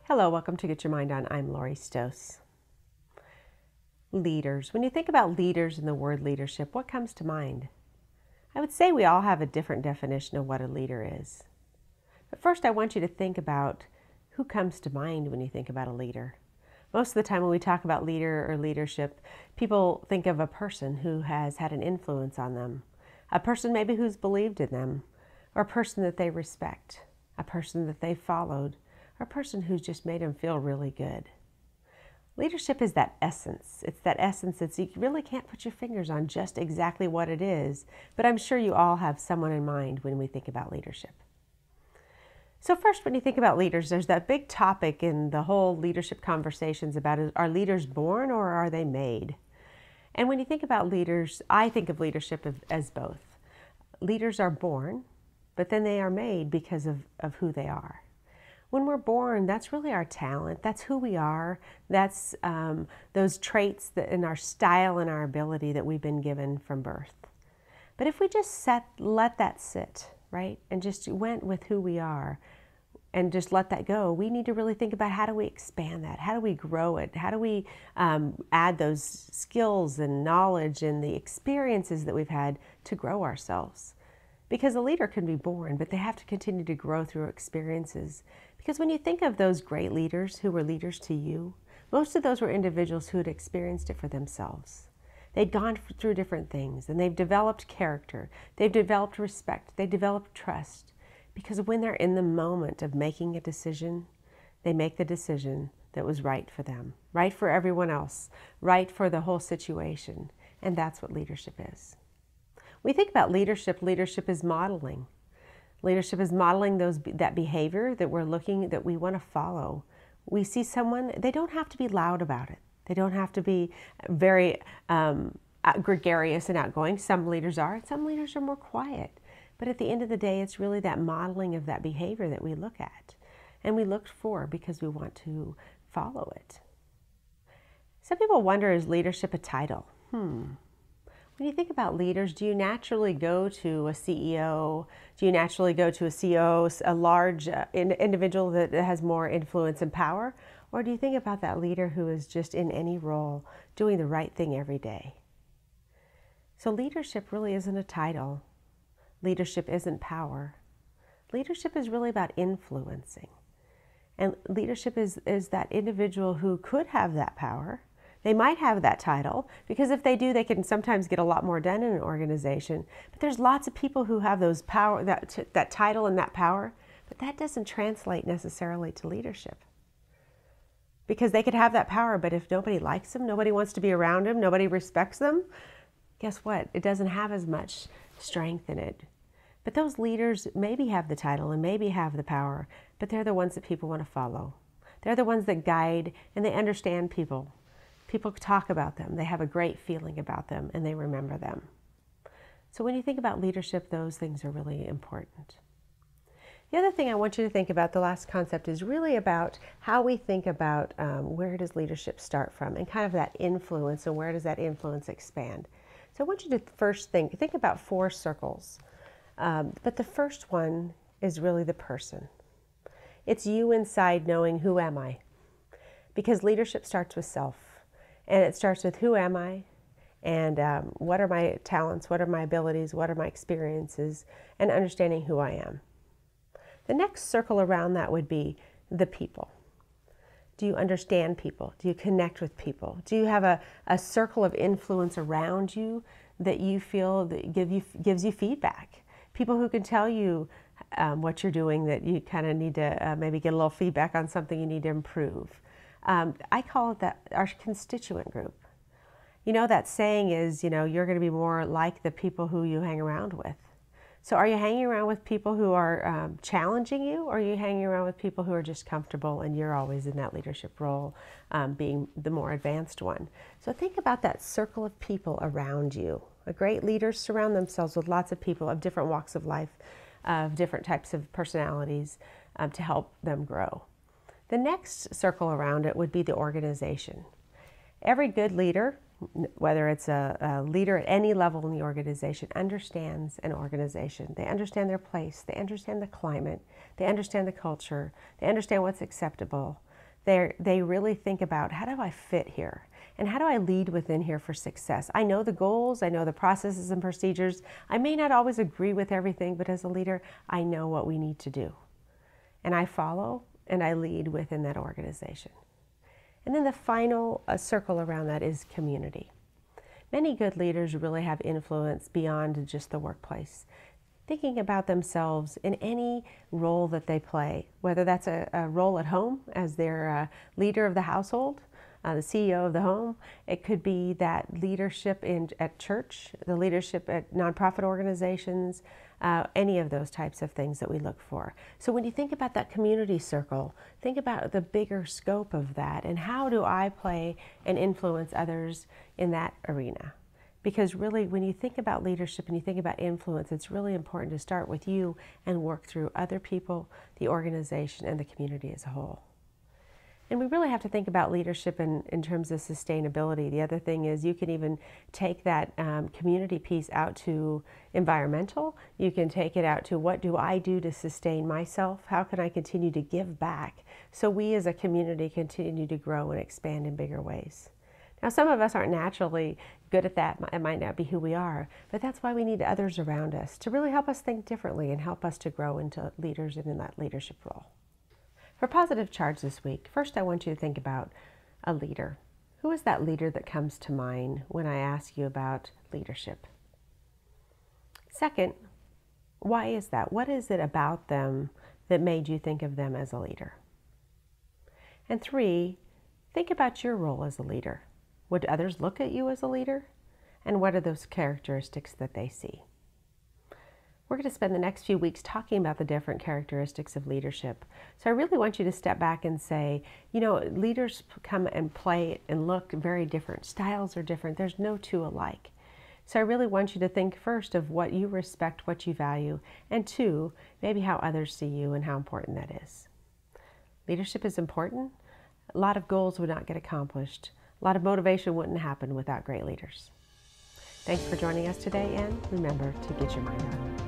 Hello, welcome to Get Your Mind On. I'm Lori Stos. Leaders. When you think about leaders and the word leadership, what comes to mind? I would say we all have a different definition of what a leader is. But first, I want you to think about who comes to mind when you think about a leader. Most of the time when we talk about leader or leadership, people think of a person who has had an influence on them, a person maybe who's believed in them, or a person that they respect, a person that they followed, or a person who's just made them feel really good. Leadership is that essence. It's that essence that you really can't put your fingers on just exactly what it is, but I'm sure you all have someone in mind when we think about leadership. So first, when you think about leaders, there's that big topic in the whole leadership conversations about are leaders born or are they made? And when you think about leaders, I think of leadership as both. Leaders are born, but then they are made because of who they are. When we're born, that's really our talent. That's who we are. That's those traits and our style and our ability that we've been given from birth. But if we just let that sit, right, and just went with who we are and just let that go, we need to really think about how do we expand that? How do we grow it? How do we add those skills and knowledge and the experiences that we've had to grow ourselves? Because a leader can be born, but they have to continue to grow through experiences. Because when you think of those great leaders who were leaders to you, most of those were individuals who had experienced it for themselves. They'd gone through different things, and they've developed character. They've developed respect. They developed trust. Because when they're in the moment of making a decision, they make the decision that was right for them, right for everyone else, right for the whole situation. And that's what leadership is. When we think about leadership, leadership is modeling. Leadership is modeling that behavior that we want to follow. We see someone, they don't have to be loud about it. They don't have to be very gregarious and outgoing. Some leaders are, and some leaders are more quiet. But at the end of the day, it's really that modeling of that behavior that we look at. And we look for because we want to follow it. Some people wonder, is leadership a title? When you think about leaders, do you naturally go to a CEO? Do you naturally go to a CEO, a large individual that has more influence and power? Or do you think about that leader who is just in any role, doing the right thing every day? So leadership really isn't a title. Leadership isn't power. Leadership is really about influencing. And leadership is that individual who could have that power. They might have that title, because if they do, they can sometimes get a lot more done in an organization. But there's lots of people who have those power, that title and that power, but that doesn't translate necessarily to leadership. Because they could have that power, but if nobody likes them, nobody wants to be around them, nobody respects them, guess what? It doesn't have as much strength in it. But those leaders maybe have the title and maybe have the power, but they're the ones that people want to follow. They're the ones that guide, and they understand people. People talk about them, they have a great feeling about them, and they remember them. So when you think about leadership, those things are really important. The other thing I want you to think about, the last concept, is really about how we think about where does leadership start from, and kind of that influence, and where does that influence expand. So I want you to first think about 4 circles. But the first one is really the person. It's you inside knowing, who am I? Because leadership starts with self. And it starts with, who am I? And what are my talents? What are my abilities? What are my experiences? And understanding who I am. The next circle around that would be the people. Do you understand people? Do you connect with people? Do you have a circle of influence around you that you feel that gives you feedback? People who can tell you what you're doing, that you kind of need to maybe get a little feedback on something you need to improve. I call it our constituent group. You know, that saying is, you're going to be more like the people who you hang around with. So are you hanging around with people who are challenging you, or are you hanging around with people who are just comfortable and you're always in that leadership role, being the more advanced one? So think about that circle of people around you. Great leaders surround themselves with lots of people of different walks of life, of different types of personalities, to help them grow. The next circle around it would be the organization. Every good leader, whether it's a leader at any level in the organization, understands an organization. They understand their place. They understand the climate. They understand the culture. They understand what's acceptable. They really think about, how do I fit here? And how do I lead within here for success? I know the goals, I know the processes and procedures. I may not always agree with everything, but as a leader, I know what we need to do. And I follow and I lead within that organization. And then the final circle around that is community. Many good leaders really have influence beyond just the workplace, thinking about themselves in any role that they play, whether that's a role at home as their leader of the household, the CEO of the home. It could be that leadership at church, the leadership at nonprofit organizations, any of those types of things that we look for. So when you think about that community circle, think about the bigger scope of that and how do I play and influence others in that arena. Because really, when you think about leadership and you think about influence, it's really important to start with you and work through other people, the organization, and the community as a whole. And we really have to think about leadership in terms of sustainability. The other thing is you can even take that community piece out to environmental. You can take it out to, what do I do to sustain myself? How can I continue to give back so we as a community continue to grow and expand in bigger ways? Now, some of us aren't naturally good at that. It might not be who we are, but that's why we need others around us to really help us think differently and help us to grow into leaders and in that leadership role. For positive charge this week, first I want you to think about a leader. Who is that leader that comes to mind when I ask you about leadership? Second, why is that? What is it about them that made you think of them as a leader? And three, think about your role as a leader. Would others look at you as a leader? And what are those characteristics that they see? We're going to spend the next few weeks talking about the different characteristics of leadership. So I really want you to step back and say, you know, leaders come and play and look very different. Styles are different. There's no two alike. So I really want you to think first of what you respect, what you value, and two, maybe how others see you and how important that is. Leadership is important. A lot of goals would not get accomplished. A lot of motivation wouldn't happen without great leaders. Thanks for joining us today, and remember to get your mind on.